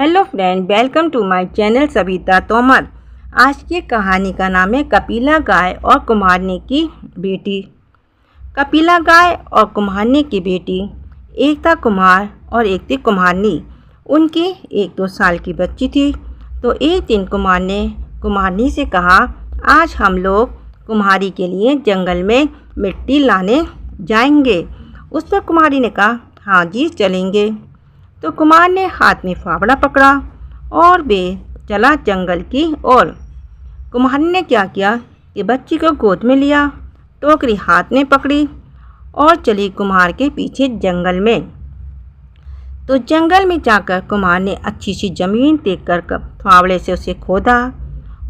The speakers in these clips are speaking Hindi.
Hello friend, welcome to my channel Savita Tomar. आज की कहानी का नाम है कपिला गाय और कुम्हारनी की बेटी। कपिला गाय और कुम्हारनी की बेटी। एक था कुम्हार और एक थी कुम्हारनी। उनकी 1-2 साल की बच्ची थी। तो एक दिन कुम्हार ने कुम्हारनी से कहा, आज हम लोग कुम्हारी के लिए जंगल में मिट्टी लाने जाएंगे। उस पर कुम्हारी ने कहा, हाँ जी चलेंगे। तो कुम्हार ने हाथ में फावड़ा पकड़ा और वे चला जंगल की ओर। कुम्हार ने क्या किया कि बच्ची को गोद में लिया, टोकरी हाथ में पकड़ी और चली कुम्हार के पीछे जंगल में। तो जंगल में जाकर कुम्हार ने अच्छी सी ज़मीन देखकर फावड़े से उसे खोदा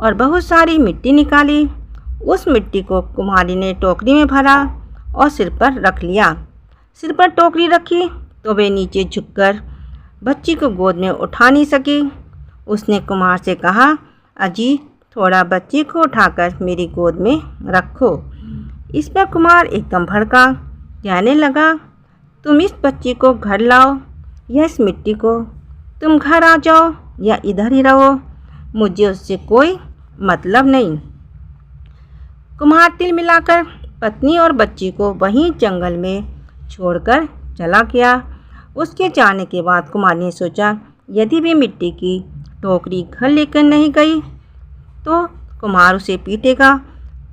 और बहुत सारी मिट्टी निकाली। उस मिट्टी को कुम्हारी ने टोकरी में भरा और सिर पर रख लिया। सिर पर टोकरी रखी तो वे नीचे झुककर बच्ची को गोद में उठा नहीं सकी। उसने कुम्हार से कहा, अजी थोड़ा बच्ची को उठाकर मेरी गोद में रखो। इस पर कुम्हार एकदम भड़का, कहने लगा, तुम इस बच्ची को घर लाओ या इस मिट्टी को, तुम घर आ जाओ या इधर ही रहो, मुझे उससे कोई मतलब नहीं। कुम्हार तिल मिलाकर पत्नी और बच्ची को वहीं जंगल में छोड़कर चला गया। उसके जाने के बाद कुम्हार ने सोचा, यदि वे मिट्टी की टोकरी घर लेकर नहीं गई तो कुम्हार उसे पीटेगा।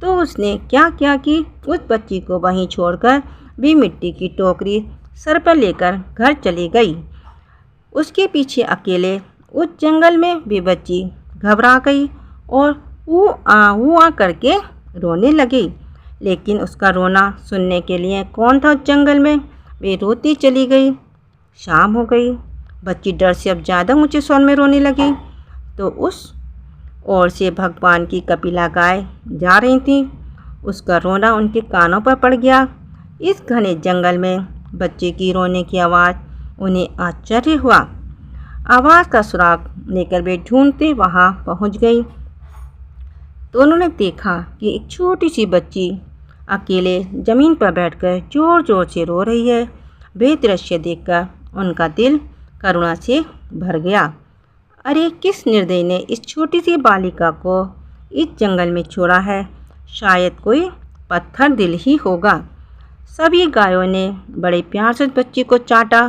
तो उसने क्या किया कि उस बच्ची को वहीं छोड़कर भी मिट्टी की टोकरी सर पर लेकर घर चली गई। उसके पीछे अकेले उस जंगल में भी बच्ची घबरा गई और ऊ आ करके रोने लगी। लेकिन उसका रोना सुनने के लिए कौन था उस जंगल में। वे रोती चली गई। शाम हो गई। बच्ची डर से अब ज़्यादा ऊंचे स्वर में रोने लगी। तो उस ओर से भगवान की कपिला गाय जा रही थी। उसका रोना उनके कानों पर पड़ गया। इस घने जंगल में बच्चे की रोने की आवाज़ उन्हें आश्चर्य हुआ। आवाज़ का सुराग लेकर वे ढूंढते वहां पहुंच गई। तो उन्होंने देखा कि एक छोटी सी बच्ची अकेले ज़मीन पर बैठकर ज़ोर ज़ोर से रो रही है। वे दृश्य देखकर उनका दिल करुणा से भर गया। अरे किस निर्दयी ने इस छोटी सी बालिका को इस जंगल में छोड़ा है। शायद कोई पत्थर दिल ही होगा। सभी गायों ने बड़े प्यार से बच्ची को चाटा।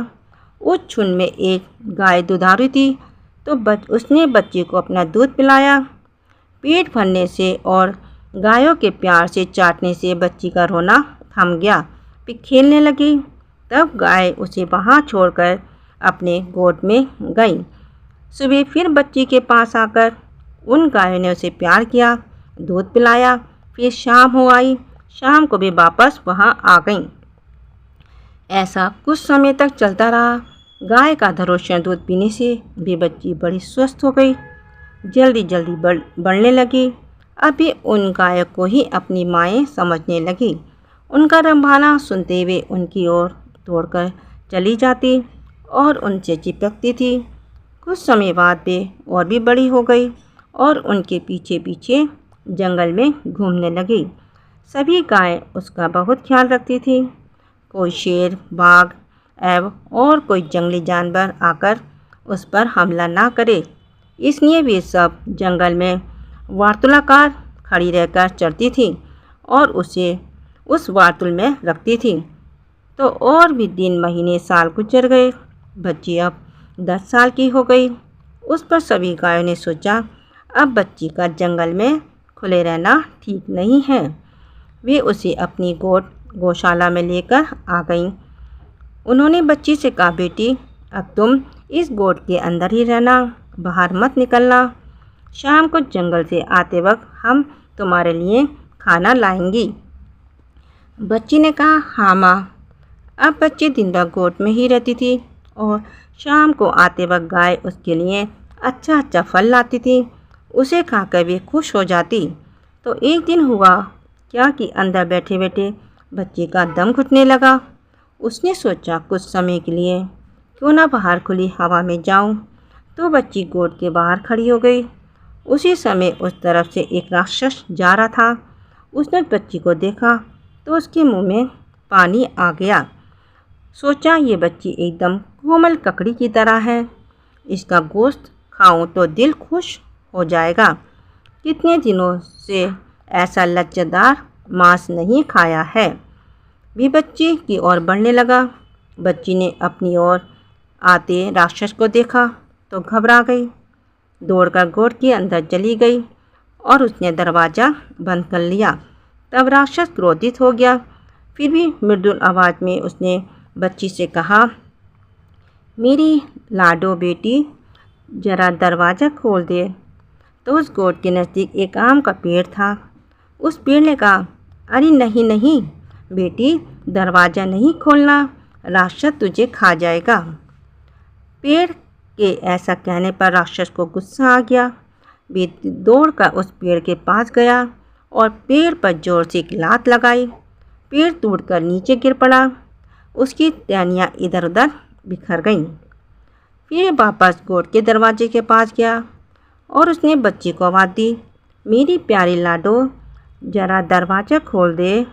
उस झुंड में एक गाय दुधारू थी तो उसने बच्ची को अपना दूध पिलाया। पेट भरने से और गायों के प्यार से चाटने से बच्ची का रोना थम गया। फिर खेलने लगी। तब गाय उसे वहाँ छोड़कर अपने गोद में गई। सुबह फिर बच्ची के पास आकर उन गायों ने उसे प्यार किया, दूध पिलाया। फिर शाम हो आई। शाम को वे वापस वहाँ आ गईं। ऐसा कुछ समय तक चलता रहा। गाय का धरोषण दूध पीने से भी बच्ची बड़ी स्वस्थ हो गई, जल्दी जल्दी बढ़ने लगी। अभी उन गायों को ही अपनी माएँ समझने लगी। उनका रंभाना सुनते हुए उनकी ओर तोड़कर चली जाती और उनसे चिपकती थी। कुछ समय बाद वे और भी बड़ी हो गई और उनके पीछे पीछे जंगल में घूमने लगी। सभी गायें उसका बहुत ख्याल रखती थी। कोई शेर, बाघ एवं और कोई जंगली जानवर आकर उस पर हमला ना करे, इसलिए वे सब जंगल में वार्तुलाकार खड़ी रहकर चरती थी और उसे उस वार्तुल में रखती थी। तो और भी दिन, महीने, साल गुजर गए। बच्ची अब 10 साल की हो गई। उस पर सभी गायों ने सोचा, अब बच्ची का जंगल में खुले रहना ठीक नहीं है। वे उसे अपनी गौशाला में लेकर आ गईं। उन्होंने बच्ची से कहा, बेटी अब तुम इस गोद के अंदर ही रहना, बाहर मत निकलना। शाम को जंगल से आते वक्त हम तुम्हारे लिए खाना लाएंगी। बच्ची ने कहा, हाँ माँ। अब बच्ची दिन भर गोद में ही रहती थी और शाम को आते वक्त गाय उसके लिए अच्छा अच्छा फल लाती थी। उसे खाकर वे खुश हो जाती। तो एक दिन हुआ क्या कि अंदर बैठे बैठे बच्चे का दम घुटने लगा। उसने सोचा, कुछ समय के लिए क्यों ना बाहर खुली हवा में जाऊं। तो बच्ची गोद के बाहर खड़ी हो गई। उसी समय उस तरफ से एक राक्षस जा रहा था। उसने बच्ची को देखा तो उसके मुंह में पानी आ गया। सोचा, ये बच्ची एकदम कोमल ककड़ी की तरह है। इसका गोश्त खाऊं तो दिल खुश हो जाएगा। कितने दिनों से ऐसा लज्जतदार मांस नहीं खाया है। भी बच्ची की ओर बढ़ने लगा। बच्ची ने अपनी ओर आते राक्षस को देखा तो घबरा गई, दौड़कर गोट के अंदर चली गई और उसने दरवाज़ा बंद कर लिया। तब राक्षस क्रोधित हो गया। फिर भी मृदुल आवाज़ में उसने बच्ची से कहा, मेरी लाडो बेटी, ज़रा दरवाज़ा खोल दे। तो उस गोट के नज़दीक एक आम का पेड़ था। उस पेड़ ने कहा, अरे नहीं नहीं बेटी, दरवाज़ा नहीं खोलना, राक्षस तुझे खा जाएगा। पेड़ के ऐसा कहने पर राक्षस को गुस्सा आ गया। वे दौड़कर उस पेड़ के पास गया और पेड़ पर जोर से एक लात लगाई। पेड़ टूटकर नीचे गिर पड़ा। उसकी टहनियाँ इधर उधर बिखर गईं। फिर वापस गोट के दरवाजे के पास गया और उसने बच्ची को आवाज़ दी, मेरी प्यारी लाडो, ज़रा दरवाज़ा खोल दे।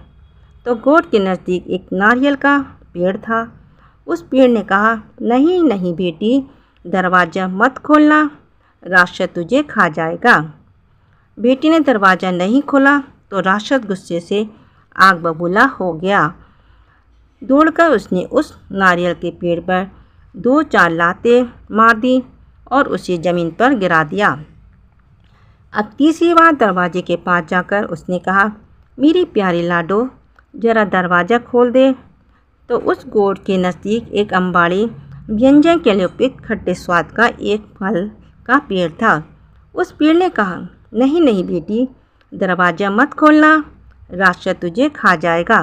तो गोट के नज़दीक एक नारियल का पेड़ था। उस पेड़ ने कहा, नहीं नहीं बेटी, दरवाज़ा मत खोलना, राक्षस तुझे खा जाएगा। बेटी ने दरवाज़ा नहीं खोला तो राक्षस गुस्से से आग बबूला हो गया। दौड़कर उसने उस नारियल के पेड़ पर 2-4 लातें मार दी और उसे ज़मीन पर गिरा दिया। अब तीसरी बार दरवाजे के पास जाकर उसने कहा, मेरी प्यारी लाडो, ज़रा दरवाज़ा खोल दे। तो उस गोट के नज़दीक एक अंबाड़ी व्यंजन के लिए उपयुक्त खट्टे स्वाद का एक फल का पेड़ था। उस पेड़ ने कहा, नहीं नहीं बेटी, दरवाज़ा मत खोलना, राक्षस तुझे खा जाएगा।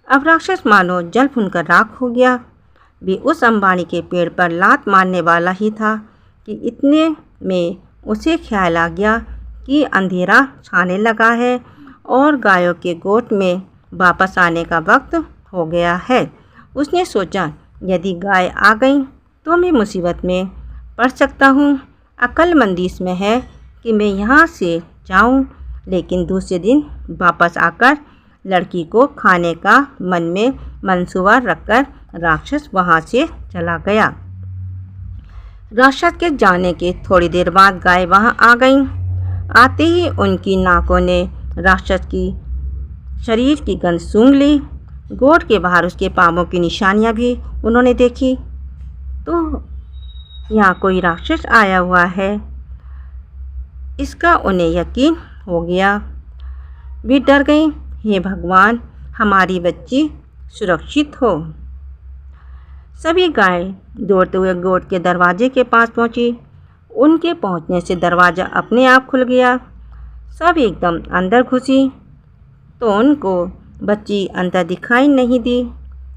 अब राक्षस मानो जल भुनकर राख हो गया। भी उस अंबाड़ी के पेड़ पर लात मारने वाला ही था कि इतने में उसे ख्याल आ गया कि अंधेरा छाने लगा है और गायों के गोठ में वापस आने का वक्त हो गया है। उसने सोचा, यदि गाय आ गई तो मैं मुसीबत में पड़ सकता हूँ। अक्लमंदी इसमें है कि मैं यहाँ से जाऊँ, लेकिन दूसरे दिन वापस आकर लड़की को खाने का मन में मंसूबा रखकर राक्षस वहाँ से चला गया। राक्षस के जाने के थोड़ी देर बाद गाय वहाँ आ गई। आते ही उनकी नाकों ने राक्षस की शरीर की गंध सूंघ ली। गोठ के बाहर उसके पाँवों की निशानियाँ भी उन्होंने देखी। तो यहाँ कोई राक्षस आया हुआ है, इसका उन्हें यकीन हो गया। वे डर गई, हे भगवान, हमारी बच्ची सुरक्षित हो। सभी गाय दौड़ते हुए गोठ के दरवाजे के पास पहुंची। उनके पहुंचने से दरवाज़ा अपने आप खुल गया। सब एकदम अंदर घुसी तो उनको बच्ची अंदर दिखाई नहीं दी।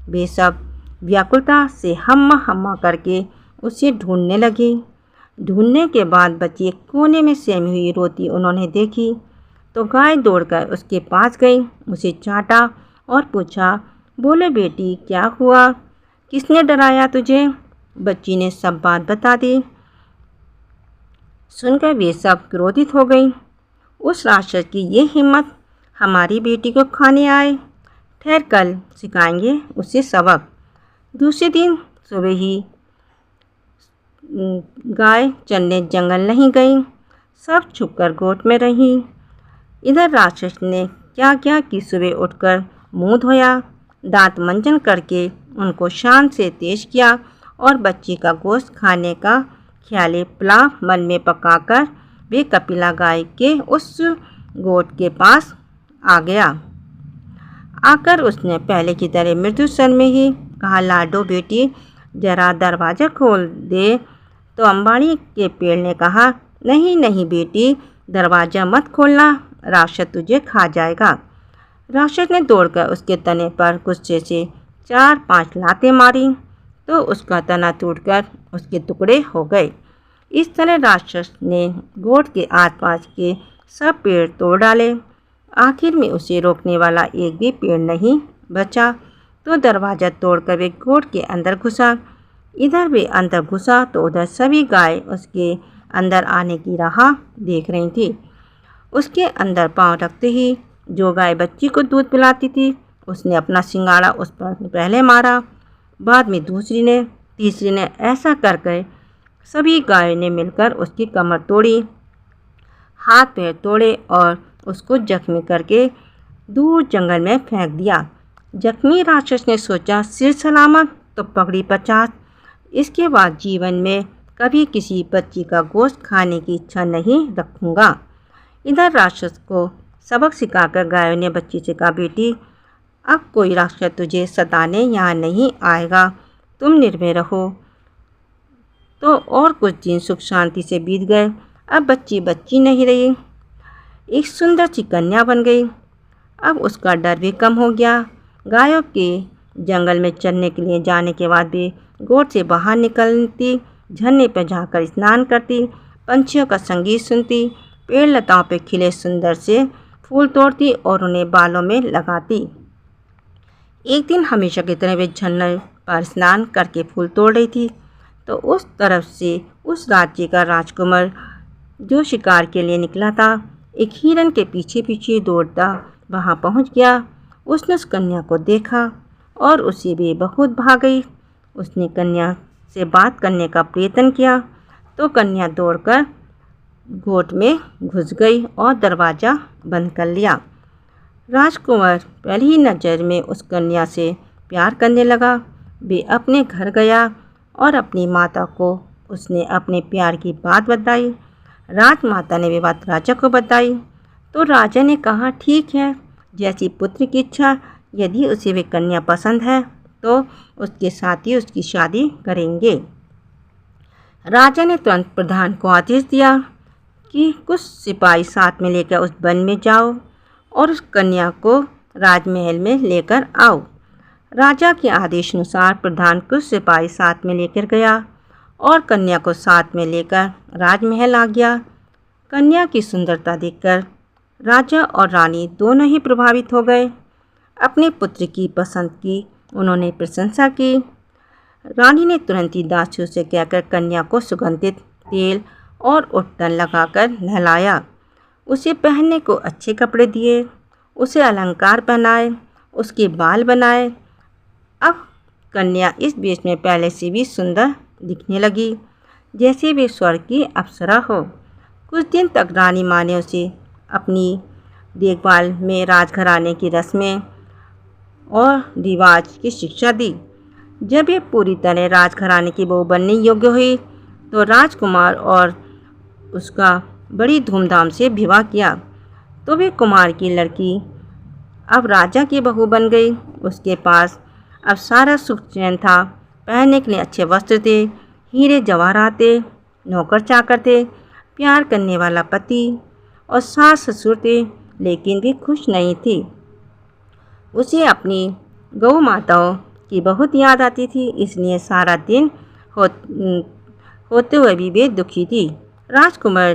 वे सब व्याकुलता से हम्मा हम्मा करके उसे ढूंढने लगी। ढूंढने के बाद बच्ची एक कोने में सेमी हुई रोती उन्होंने देखी तो गाय दौड़कर उसके पास गई, उसे चाटा और पूछा, बोले बेटी, क्या हुआ, किसने डराया तुझे? बच्ची ने सब बात बता दी। सुनकर वे सब क्रोधित हो गई। उस राक्षस की ये हिम्मत हमारी बेटी को खाने आए, ठहर कल सिखाएंगे उसे सबक। दूसरे दिन सुबह ही गाय चरने जंगल नहीं गई, सब छुपकर गोठ में रही। इधर राक्षस ने क्या क्या कि सुबह उठकर मुंह धोया, दांत मंजन करके उनको शान से तेज किया और बच्ची का गोश्त खाने का ख्याली पुलाव मन में पकाकर वे कपिला गाय के उस गोठ के पास आ गया। आकर उसने पहले की तरह मृदु स्वर में ही कहा, लाडो बेटी, जरा दरवाज़ा खोल दे। तो अंबाड़ी के पेड़ ने कहा, नहीं नहीं बेटी, दरवाज़ा मत खोलना, राक्षस तुझे खा जाएगा। राक्षस ने दौड़कर उसके तने पर गुस्से से 4-5 लातें मारी तो उसका तना टूटकर उसके टुकड़े हो गए। इस तरह राक्षस ने गोठ के आसपास के सब पेड़ तोड़ डाले। आखिर में उसे रोकने वाला एक भी पेड़ नहीं बचा तो दरवाज़ा तोड़कर वे गोठ के अंदर घुसा। इधर वे अंदर घुसा तो उधर सभी गाय उसके अंदर आने की राह देख रही थी। उसके अंदर पांव रखते ही जो गाय बच्ची को दूध पिलाती थी उसने अपना सिंगाड़ा उस पर पहले मारा, बाद में दूसरी ने, तीसरी ने, ऐसा करके सभी गायों ने मिलकर उसकी कमर तोड़ी, हाथ पैर तोड़े और उसको जख्मी करके दूर जंगल में फेंक दिया। जख्मी राक्षस ने सोचा, सिर सलामत तो पगड़ी 50। इसके बाद जीवन में कभी किसी बच्ची का गोश्त खाने की इच्छा नहीं रखूँगा। इधर राक्षस को सबक सिखाकर गायों ने बच्ची से कहा, बेटी अब कोई राक्षस तुझे सताने यहाँ नहीं आएगा, तुम निर्भय रहो। तो और कुछ दिन सुख शांति से बीत गए। अब बच्ची नहीं रही, एक सुंदर सी कन्या बन गई। अब उसका डर भी कम हो गया। गायों के जंगल में चरने के लिए जाने के बाद भी गोद से बाहर निकलती, झरने पर जाकर स्नान करती, पंछियों का संगीत सुनती, पेड़ लताओं पर खिले सुंदर से फूल तोड़ती और उन्हें बालों में लगाती। एक दिन हमेशा की तरह वे झरने पर स्नान करके फूल तोड़ रही थी, तो उस तरफ से उस राज्य का राजकुमार जो शिकार के लिए निकला था, एक हिरन के पीछे पीछे दौड़ता वहां पहुंच गया। उसने उस कन्या को देखा और उसे भी बहुत भाग गई। उसने कन्या से बात करने का प्रयत्न किया तो कन्या दौड़कर घोट में घुस गई और दरवाज़ा बंद कर लिया। राजकुमार पहली ही नज़र में उस कन्या से प्यार करने लगा। वे अपने घर गया और अपनी माता को उसने अपने प्यार की बात बताई। राजमाता ने भी बात राजा को बताई तो राजा ने कहा, ठीक है, जैसी पुत्र की इच्छा, यदि उसे वे कन्या पसंद है तो उसके साथ ही उसकी शादी करेंगे। राजा ने तुरंत प्रधान को आदेश दिया कि कुछ सिपाही साथ में लेकर उस वन में जाओ और उस कन्या को राजमहल में लेकर आओ। राजा के आदेश अनुसार प्रधान कुछ सिपाही साथ में लेकर गया और कन्या को साथ में लेकर राजमहल आ गया। कन्या की सुंदरता देखकर राजा और रानी दोनों ही प्रभावित हो गए। अपने पुत्र की पसंद की उन्होंने प्रशंसा की। रानी ने तुरंत ही दासियों से कहकर कन्या को सुगंधित तेल और उट्टन लगाकर नहलाया, उसे पहनने को अच्छे कपड़े दिए, उसे अलंकार पहनाए, उसके बाल बनाए। अब कन्या इस वेश में पहले से भी सुंदर दिखने लगी, जैसे वे स्वर्ग की अप्सरा हो। कुछ दिन तक रानी माँ ने उसे अपनी देखभाल में राजघराने की रस्में और रिवाज की शिक्षा दी। जब ये पूरी तरह राजघराने की बहू बनने योग्य हुई तो राजकुमार और उसका बड़ी धूमधाम से विवाह किया। तो वे कुमार की लड़की अब राजा की बहू बन गई। उसके पास अब सारा सुख चैन था, पहनने के लिए अच्छे वस्त्र थे, हीरे जवाहरात थे, नौकर चाकर थे, प्यार करने वाला पति और सास ससुर थे, लेकिन भी खुश नहीं थी। उसे अपनी गौ माताओं की बहुत याद आती थी, इसलिए सारा दिन होते हुए भी वे दुखी थी। राजकुमार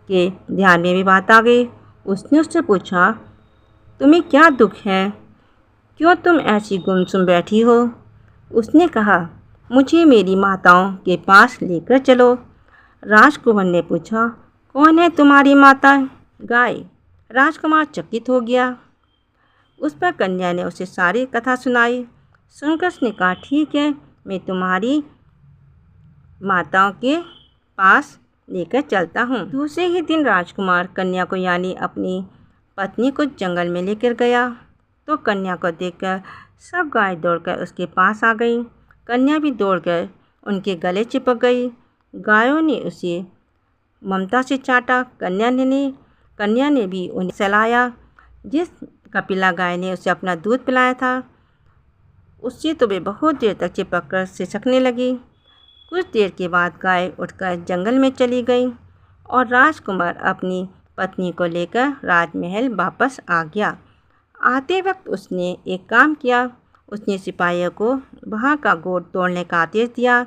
के ध्यान में भी बात आ गई। उसने उससे पूछा, तुम्हें क्या दुख है, क्यों तुम ऐसी गुमसुम बैठी हो? उसने कहा, मुझे मेरी माताओं के पास लेकर चलो। राजकुमार ने पूछा, कौन है तुम्हारी माता? गाय। राजकुमार चकित हो गया। उस पर कन्या ने उसे सारी कथा सुनाई। सुनकर उसने कहा, ठीक है, मैं तुम्हारी माताओं के पास लेकर चलता हूँ। दूसरे ही दिन राजकुमार कन्या को यानी अपनी पत्नी को जंगल में लेकर गया तो कन्या को देखकर सब गाय दौड़कर उसके पास आ गई। कन्या भी दौड़कर उनके गले चिपक गई। गायों ने उसे ममता से चाटा। कन्या ने भी उन्हें सहलाया। जिस कपिला गाय ने उसे अपना दूध पिलाया था, उससे तो वे बहुत देर तक चिपक कर सिसकने लगी। कुछ देर के बाद गाय उठकर जंगल में चली गई और राजकुमार अपनी पत्नी को लेकर राजमहल वापस आ गया। आते वक्त उसने एक काम किया। उसने सिपाहियों को वहाँ का गोद तोड़ने का आदेश दिया।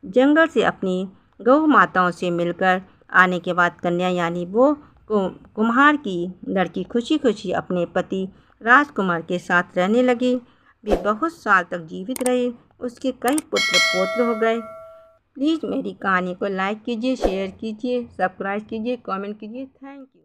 जंगल से अपनी गौ माताओं से मिलकर आने के बाद कन्या यानी वो कुम्हार की लड़की खुशी खुशी अपने पति राजकुमार के साथ रहने लगी। वे बहुत साल तक जीवित रहे। उसके कई पुत्र पौत्र हो गए। प्लीज़ मेरी कहानी को लाइक कीजिए, शेयर कीजिए, सब्सक्राइब कीजिए, कमेंट कीजिए। Thank you.